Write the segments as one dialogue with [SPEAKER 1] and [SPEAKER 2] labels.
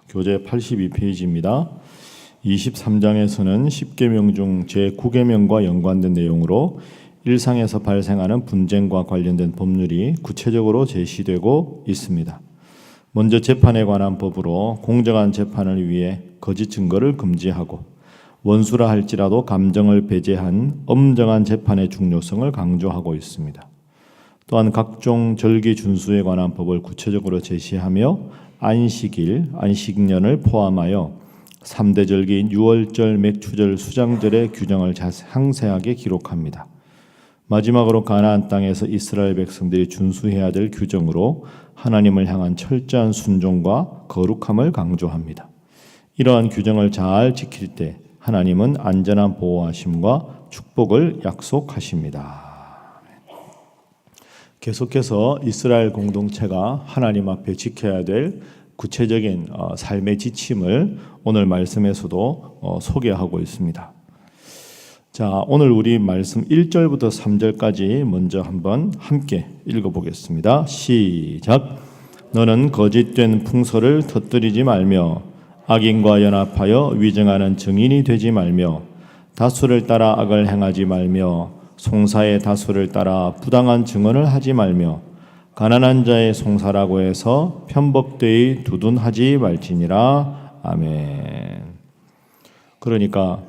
[SPEAKER 1] 교재 82페이지입니다. 23장에서는 10계명 중 제9계명과 연관된 내용으로 일상에서 발생하는 분쟁과 관련된 법률이 구체적으로 제시되고 있습니다. 먼저 재판에 관한 법으로 공정한 재판을 위해 거짓 증거를 금지하고 원수라 할지라도 감정을 배제한 엄정한 재판의 중요성을 강조하고 있습니다. 또한 각종 절기 준수에 관한 법을 구체적으로 제시하며 안식일, 안식년을 포함하여 3대 절기인 유월절, 맥추절, 수장절의 규정을 상세하게 기록합니다. 마지막으로 가나안 땅에서 이스라엘 백성들이 준수해야 될 규정으로 하나님을 향한 철저한 순종과 거룩함을 강조합니다. 이러한 규정을 잘 지킬 때 하나님은 안전한 보호하심과 축복을 약속하십니다. 계속해서 이스라엘 공동체가 하나님 앞에 지켜야 될 구체적인 삶의 지침을 오늘 말씀에서도 소개하고 있습니다. 자, 오늘 우리 말씀 1절부터 3절까지 먼저 한번 함께 읽어보겠습니다. 시작. 너는 거짓된 풍소를 터뜨리지 말며 악인과 연합하여 위증하는 증인이 되지 말며 다수를 따라 악을 행하지 말며 송사의 다수를 따라 부당한 증언을 하지 말며 가난한 자의 송사라고 해서 편법되이 두둔하지 말지니라. 아멘. 그러니까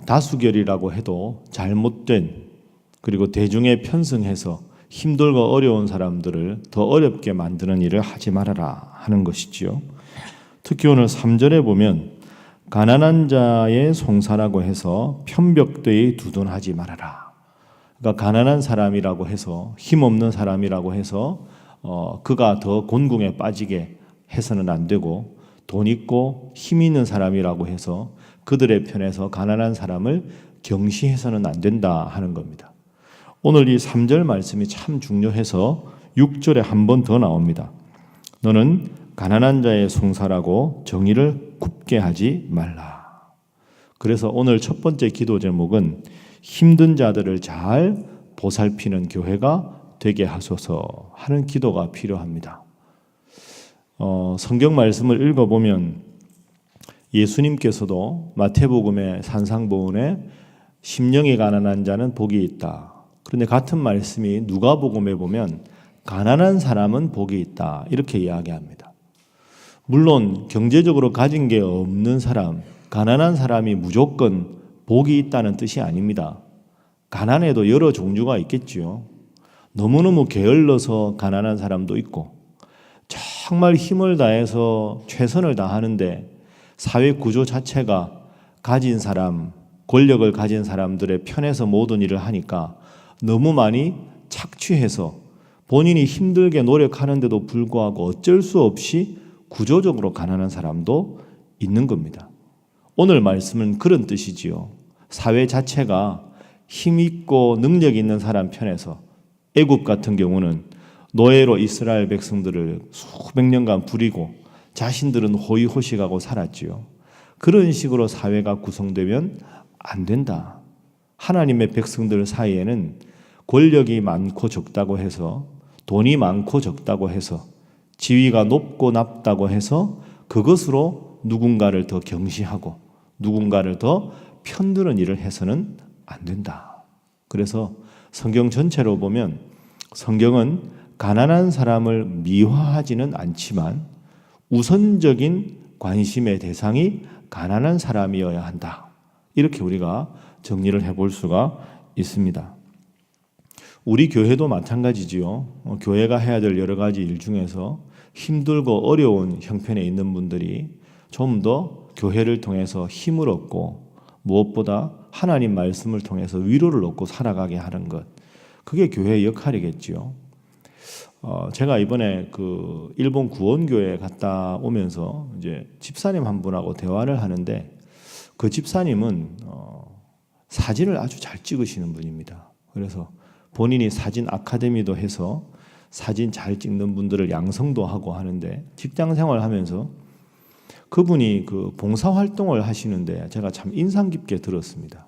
[SPEAKER 1] 다수결이라고 해도 잘못된 그리고 대중에 편승해서 힘들고 어려운 사람들을 더 어렵게 만드는 일을 하지 말아라 하는 것이지요. 특히 오늘 3절에 보면 가난한 자의 송사라고 해서 편법되이 두둔하지 말아라. 그러니까 가난한 사람이라고 해서 힘없는 사람이라고 해서 그가 더 곤궁에 빠지게 해서는 안 되고 돈 있고 힘 있는 사람이라고 해서 그들의 편에서 가난한 사람을 경시해서는 안 된다 하는 겁니다. 오늘 이 3절 말씀이 참 중요해서 6절에 한 번 더 나옵니다. 너는 가난한 자의 송사라고 정의를 굽게 하지 말라. 그래서 오늘 첫 번째 기도 제목은 힘든 자들을 잘 보살피는 교회가 되게 하소서 하는 기도가 필요합니다. 성경 말씀을 읽어보면 예수님께서도 마태복음의 산상보훈에 심령이 가난한 자는 복이 있다. 그런데 같은 말씀이 누가복음에 보면 가난한 사람은 복이 있다. 이렇게 이야기합니다. 물론 경제적으로 가진 게 없는 사람, 가난한 사람이 무조건 복이 있다는 뜻이 아닙니다. 가난에도 여러 종류가 있겠지요. 너무너무 게을러서 가난한 사람도 있고 정말 힘을 다해서 최선을 다하는데 사회 구조 자체가 가진 사람, 권력을 가진 사람들의 편에서 모든 일을 하니까 너무 많이 착취해서 본인이 힘들게 노력하는데도 불구하고 어쩔 수 없이 구조적으로 가난한 사람도 있는 겁니다. 오늘 말씀은 그런 뜻이지요. 사회 자체가 힘있고 능력 있는 사람 편에서 애굽 같은 경우는 노예로 이스라엘 백성들을 수백 년간 부리고 자신들은 호의호식하고 살았지요. 그런 식으로 사회가 구성되면 안 된다. 하나님의 백성들 사이에는 권력이 많고 적다고 해서 돈이 많고 적다고 해서 지위가 높고 낮다고 해서 그것으로 누군가를 더 경시하고 누군가를 더 편드는 일을 해서는 안 된다. 그래서 성경 전체로 보면 성경은 가난한 사람을 미화하지는 않지만 우선적인 관심의 대상이 가난한 사람이어야 한다. 이렇게 우리가 정리를 해볼 수가 있습니다. 우리 교회도 마찬가지지요. 교회가 해야 될 여러 가지 일 중에서 힘들고 어려운 형편에 있는 분들이 좀 더 교회를 통해서 힘을 얻고 무엇보다 하나님 말씀을 통해서 위로를 얻고 살아가게 하는 것, 그게 교회의 역할이겠지요. 제가 이번에 그 일본 구원교회에 갔다 오면서 이제 집사님 한 분하고 대화를 하는데 그 집사님은 사진을 아주 잘 찍으시는 분입니다. 그래서 본인이 사진 아카데미도 해서 사진 잘 찍는 분들을 양성도 하고 하는데 직장 생활하면서 그분이 그 봉사활동을 하시는데 제가 참 인상 깊게 들었습니다.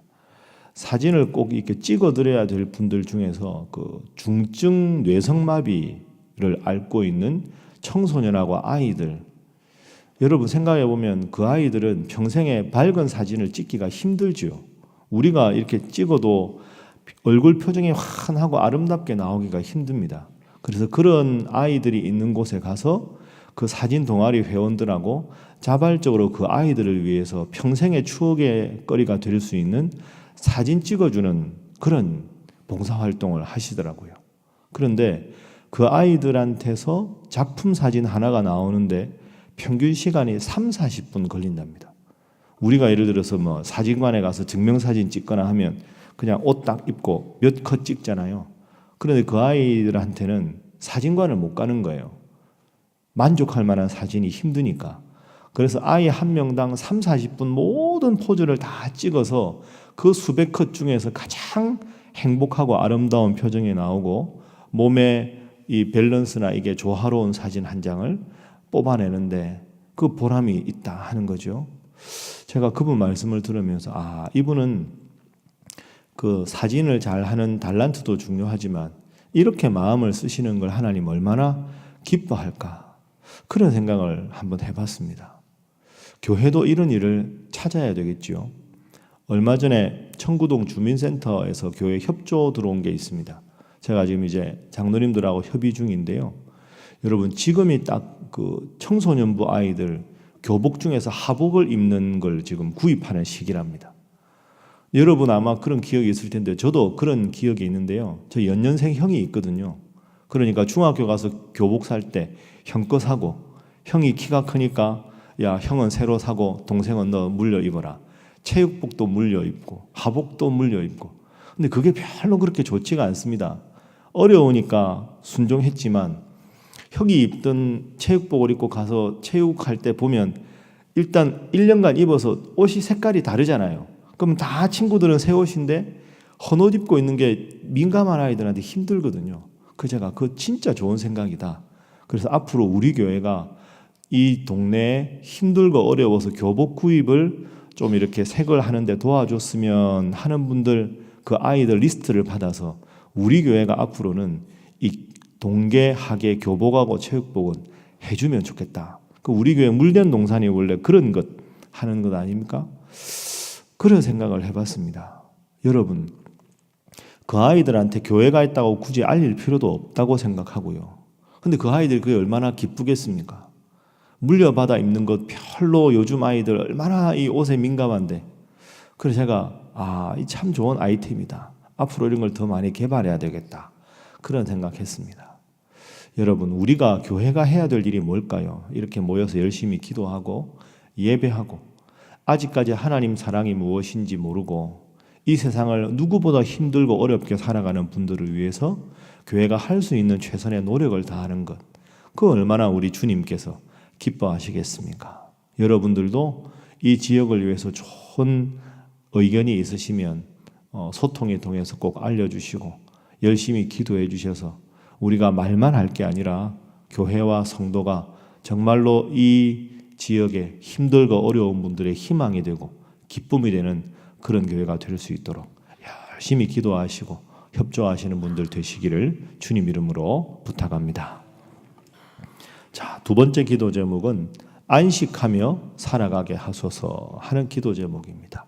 [SPEAKER 1] 사진을 꼭 이렇게 찍어드려야 될 분들 중에서 그 중증 뇌성마비를 앓고 있는 청소년하고 아이들, 여러분 생각해 보면 그 아이들은 평생에 밝은 사진을 찍기가 힘들지요. 우리가 이렇게 찍어도 얼굴 표정이 환하고 아름답게 나오기가 힘듭니다. 그래서 그런 아이들이 있는 곳에 가서 그 사진 동아리 회원들하고 자발적으로 그 아이들을 위해서 평생의 추억의 거리가 될 수 있는 사진 찍어주는 그런 봉사활동을 하시더라고요. 그런데 그 아이들한테서 작품 사진 하나가 나오는데 평균 시간이 30-40분 걸린답니다. 우리가 예를 들어서 뭐 사진관에 가서 증명사진 찍거나 하면 그냥 옷 딱 입고 몇 컷 찍잖아요. 그런데 그 아이들한테는 사진관을 못 가는 거예요. 만족할 만한 사진이 힘드니까. 그래서 아이 한 명당 30-40분 모든 포즈를 다 찍어서 그 수백 컷 중에서 가장 행복하고 아름다운 표정이 나오고 몸에 이 밸런스나 이게 조화로운 사진 한 장을 뽑아내는데 그 보람이 있다 하는 거죠. 제가 그분 말씀을 들으면서 이분은 그 사진을 잘 하는 달란트도 중요하지만 이렇게 마음을 쓰시는 걸 하나님 얼마나 기뻐할까 그런 생각을 한번 해봤습니다. 교회도 이런 일을 찾아야 되겠지요. 얼마 전에 청구동 주민센터에서 교회 협조 들어온 게 있습니다. 제가 지금 이제 장로님들하고 협의 중인데요. 여러분 지금이 딱 그 청소년부 아이들 교복 중에서 하복을 입는 걸 지금 구입하는 시기랍니다. 여러분 아마 그런 기억이 있을 텐데 저도 그런 기억이 있는데요. 저 연년생 형이 있거든요. 그러니까 중학교 가서 교복 살 때 형 거 사고 형이 키가 크니까 야 형은 새로 사고 동생은 너 물려 입어라. 체육복도 물려 입고 하복도 물려 입고. 근데 그게 별로 그렇게 좋지가 않습니다. 어려우니까 순종했지만 형이 입던 체육복을 입고 가서 체육할 때 보면 일단 1년간 입어서 옷이 색깔이 다르잖아요. 그럼 다 친구들은 새 옷인데 헌옷 입고 있는 게 민감한 아이들한테 힘들거든요. 그래서 제가 그거 진짜 좋은 생각이다. 그래서 앞으로 우리 교회가 이 동네에 힘들고 어려워서 교복 구입을 좀 이렇게 색을 하는데 도와줬으면 하는 분들 그 아이들 리스트를 받아서 우리 교회가 앞으로는 이 동계, 하계, 교복하고 체육복은 해주면 좋겠다. 그 우리 교회 물된 동산이 원래 그런 것 하는 것 아닙니까? 그런 생각을 해봤습니다. 여러분, 그 아이들한테 교회가 있다고 굳이 알릴 필요도 없다고 생각하고요. 근데 그 아이들이 그게 얼마나 기쁘겠습니까? 물려받아 입는 것 별로 요즘 아이들 얼마나 이 옷에 민감한데. 그래서 제가 이 참 좋은 아이템이다. 앞으로 이런 걸 더 많이 개발해야 되겠다. 그런 생각했습니다. 여러분 우리가 교회가 해야 될 일이 뭘까요? 이렇게 모여서 열심히 기도하고 예배하고 아직까지 하나님 사랑이 무엇인지 모르고 이 세상을 누구보다 힘들고 어렵게 살아가는 분들을 위해서 교회가 할 수 있는 최선의 노력을 다하는 것, 그 얼마나 우리 주님께서 기뻐하시겠습니까? 여러분들도 이 지역을 위해서 좋은 의견이 있으시면 소통을 통해서 꼭 알려주시고 열심히 기도해 주셔서 우리가 말만 할 게 아니라 교회와 성도가 정말로 이 지역에 힘들고 어려운 분들의 희망이 되고 기쁨이 되는 그런 교회가 될 수 있도록 열심히 기도하시고 협조하시는 분들 되시기를 주님 이름으로 부탁합니다. 자, 두 번째 기도 제목은 안식하며 살아가게 하소서 하는 기도 제목입니다.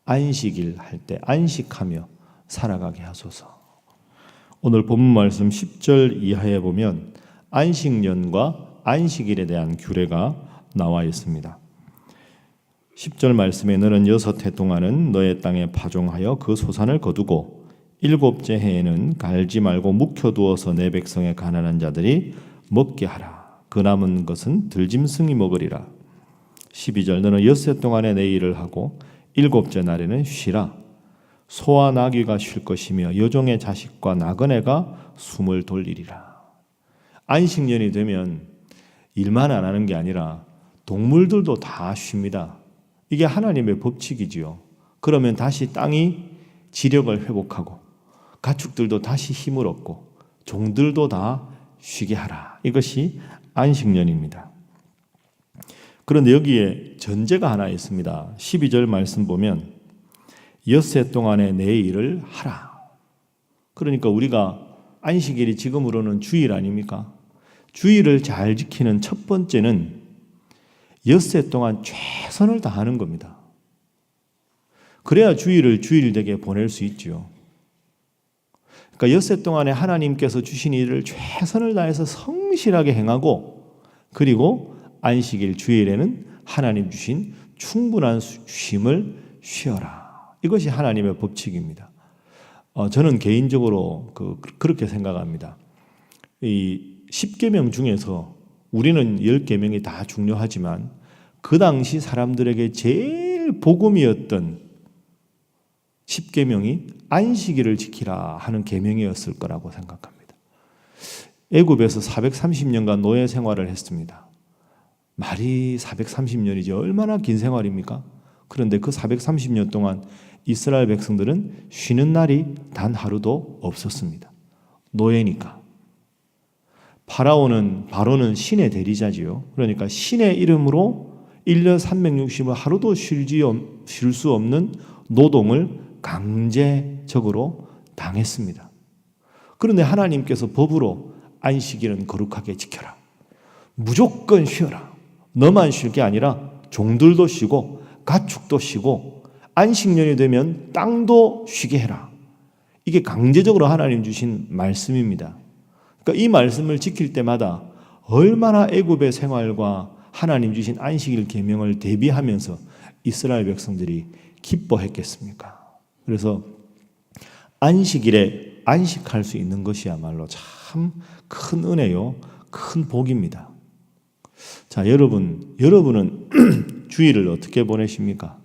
[SPEAKER 1] 안식일 할 때 안식하며 살아가게 하소서. 오늘 본문 말씀 10절 이하에 보면 안식년과 안식일에 대한 규례가 나와 있습니다. 10절 말씀에 너는 6해 동안은 너의 땅에 파종하여 그 소산을 거두고 7째 해에는 갈지 말고 묵혀두어서 내 백성의 가난한 자들이 먹게 하라. 그 남은 것은 들짐승이 먹으리라. 12절 너는 6해 동안에 내 일을 하고 7째 날에는 쉬라. 소와 나귀가 쉴 것이며 여종의 자식과 나그네가 숨을 돌리리라. 안식년이 되면 일만 안 하는 게 아니라 동물들도 다 쉽니다. 이게 하나님의 법칙이지요. 그러면 다시 땅이 지력을 회복하고 가축들도 다시 힘을 얻고 종들도 다 쉬게 하라. 이것이 안식년입니다. 그런데 여기에 전제가 하나 있습니다. 12절 말씀 보면 6해 동안에 내 일을 하라. 그러니까 우리가 안식일이 지금으로는 주일 아닙니까? 주일을 잘 지키는 첫 번째는 엿새 동안 최선을 다하는 겁니다. 그래야 주일을 주일되게 보낼 수 있죠. 그러니까 엿새 동안에 하나님께서 주신 일을 최선을 다해서 성실하게 행하고, 그리고 안식일 주일에는 하나님 주신 충분한 쉼을 쉬어라. 이것이 하나님의 법칙입니다. 저는 개인적으로 그렇게 생각합니다. 이 10계명 중에서 우리는 10계명이 다 중요하지만 그 당시 사람들에게 제일 복음이었던 10계명이 안식일을 지키라 하는 계명이었을 거라고 생각합니다. 애굽에서 430년간 노예 생활을 했습니다. 말이 430년이죠. 얼마나 긴 생활입니까? 그런데 그 430년 동안 이스라엘 백성들은 쉬는 날이 단 하루도 없었습니다. 노예니까. 바로는 신의 대리자지요. 그러니까 신의 이름으로 1년 360일 하루도 쉴 수 없는 노동을 강제적으로 당했습니다. 그런데 하나님께서 법으로 안식일은 거룩하게 지켜라. 무조건 쉬어라. 너만 쉴 게 아니라 종들도 쉬고 가축도 쉬고 안식년이 되면 땅도 쉬게 해라. 이게 강제적으로 하나님 주신 말씀입니다. 그러니까 이 말씀을 지킬 때마다 얼마나 애굽의 생활과 하나님 주신 안식일 계명을 대비하면서 이스라엘 백성들이 기뻐했겠습니까? 그래서 안식일에 안식할 수 있는 것이야말로 참 큰 은혜요, 큰 복입니다. 자, 여러분은 주일을 어떻게 보내십니까?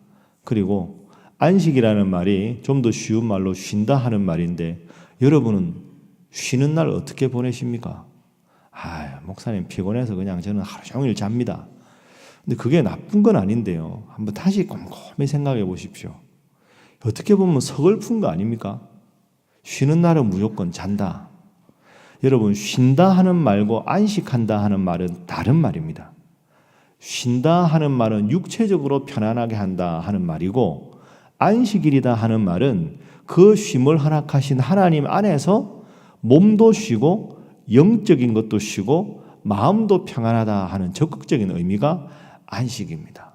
[SPEAKER 1] 그리고 안식이라는 말이 좀 더 쉬운 말로 쉰다 하는 말인데, 여러분은 쉬는 날 어떻게 보내십니까? 목사님 피곤해서 그냥 저는 하루 종일 잡니다. 근데 그게 나쁜 건 아닌데요. 한번 다시 곰곰이 생각해 보십시오. 어떻게 보면 서글픈 거 아닙니까? 쉬는 날은 무조건 잔다. 여러분, 쉰다 하는 말과 안식한다 하는 말은 다른 말입니다. 쉰다 하는 말은 육체적으로 편안하게 한다 하는 말이고, 안식일이다 하는 말은 그 쉼을 허락하신 하나님 안에서 몸도 쉬고 영적인 것도 쉬고 마음도 평안하다 하는 적극적인 의미가 안식입니다.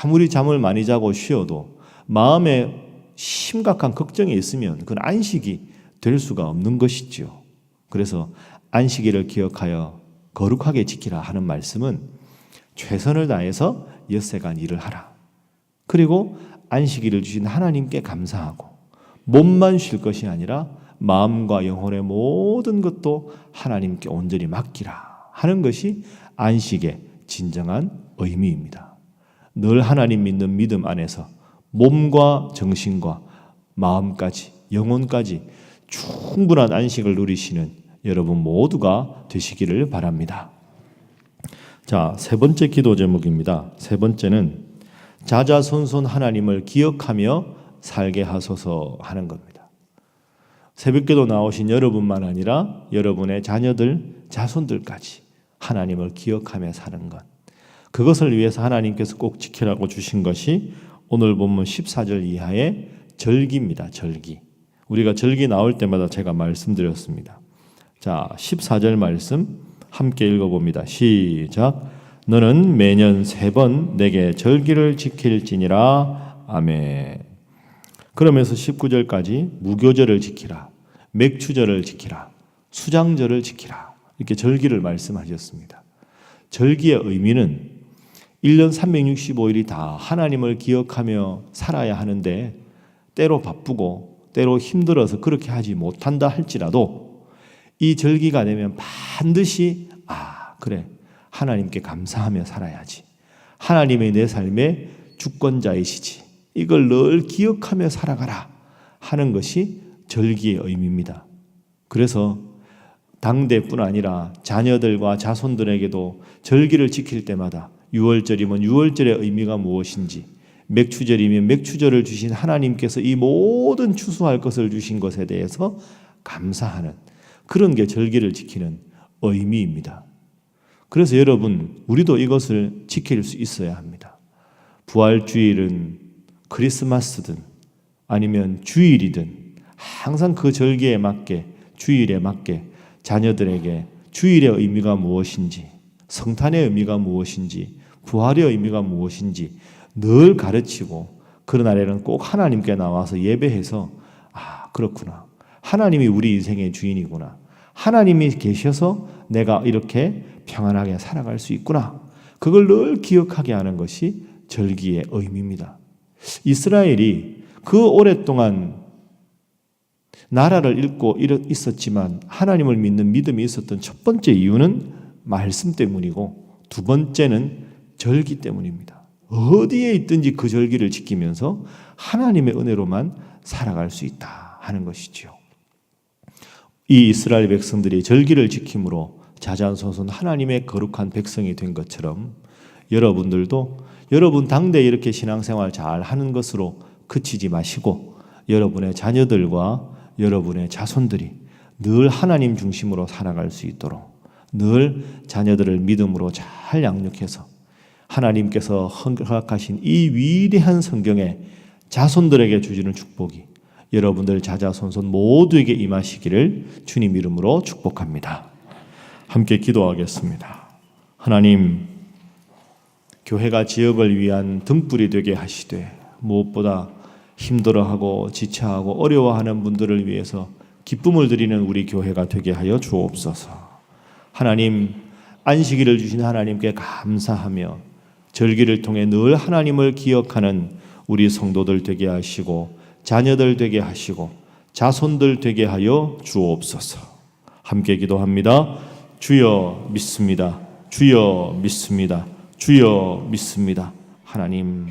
[SPEAKER 1] 아무리 잠을 많이 자고 쉬어도 마음에 심각한 걱정이 있으면 그건 안식이 될 수가 없는 것이지요. 그래서 안식일을 기억하여 거룩하게 지키라 하는 말씀은 최선을 다해서 엿새간 일을 하라. 그리고 안식일을 주신 하나님께 감사하고 몸만 쉴 것이 아니라 마음과 영혼의 모든 것도 하나님께 온전히 맡기라 하는 것이 안식의 진정한 의미입니다. 늘 하나님 믿는 믿음 안에서 몸과 정신과 마음까지 영혼까지 충분한 안식을 누리시는 여러분 모두가 되시기를 바랍니다. 자, 세 번째 기도 제목입니다. 세 번째는 자자손손 하나님을 기억하며 살게 하소서 하는 겁니다. 새벽기도 나오신 여러분만 아니라 여러분의 자녀들, 자손들까지 하나님을 기억하며 사는 것, 그것을 위해서 하나님께서 꼭 지키라고 주신 것이 오늘 본문 14절 이하의 절기입니다. 절기. 우리가 절기 나올 때마다 제가 말씀드렸습니다. 자, 14절 말씀 함께 읽어봅니다. 시작. 너는 매년 3번 내게 절기를 지킬지니라. 아멘. 그러면서 19절까지 무교절을 지키라, 맥추절을 지키라, 수장절을 지키라, 이렇게 절기를 말씀하셨습니다. 절기의 의미는 1년 365일이 다 하나님을 기억하며 살아야 하는데 때로 바쁘고 때로 힘들어서 그렇게 하지 못한다 할지라도 이 절기가 되면 반드시 그래, 하나님께 감사하며 살아야지. 하나님의 내 삶의 주권자이시지. 이걸 늘 기억하며 살아가라 하는 것이 절기의 의미입니다. 그래서 당대뿐 아니라 자녀들과 자손들에게도 절기를 지킬 때마다 6월절이면 6월절의 의미가 무엇인지, 맥추절이면 맥추절을 주신 하나님께서 이 모든 추수할 것을 주신 것에 대해서 감사하는 그런 게 절기를 지키는 의미입니다. 그래서 여러분, 우리도 이것을 지킬 수 있어야 합니다. 부활주일은 크리스마스든 아니면 주일이든 항상 그 절기에 맞게, 주일에 맞게 자녀들에게 주일의 의미가 무엇인지, 성탄의 의미가 무엇인지, 부활의 의미가 무엇인지 늘 가르치고 그런 날에는 꼭 하나님께 나와서 예배해서 그렇구나. 하나님이 우리 인생의 주인이구나. 하나님이 계셔서 내가 이렇게 평안하게 살아갈 수 있구나. 그걸 늘 기억하게 하는 것이 절기의 의미입니다. 이스라엘이 그 오랫동안 나라를 잃고 있었지만 하나님을 믿는 믿음이 있었던 첫 번째 이유는 말씀 때문이고 두 번째는 절기 때문입니다. 어디에 있든지 그 절기를 지키면서 하나님의 은혜로만 살아갈 수 있다 하는 것이지요. 이 이스라엘 백성들이 절기를 지킴으로 자자손손 하나님의 거룩한 백성이 된 것처럼 여러분들도 여러분 당대에 이렇게 신앙생활 잘 하는 것으로 그치지 마시고 여러분의 자녀들과 여러분의 자손들이 늘 하나님 중심으로 살아갈 수 있도록 늘 자녀들을 믿음으로 잘 양육해서 하나님께서 허락하신 이 위대한 성경에 자손들에게 주시는 축복이 여러분들 자자손손 모두에게 임하시기를 주님 이름으로 축복합니다. 함께 기도하겠습니다. 하나님, 교회가 지역을 위한 등불이 되게 하시되 무엇보다 힘들어하고 지체하고 어려워하는 분들을 위해서 기쁨을 드리는 우리 교회가 되게 하여 주옵소서. 하나님, 안식일을 주신 하나님께 감사하며 절기를 통해 늘 하나님을 기억하는 우리 성도들 되게 하시고 자녀들 되게 하시고 자손들 되게 하여 주옵소서. 함께 기도합니다. 주여 믿습니다. 주여 믿습니다. 주여 믿습니다. 하나님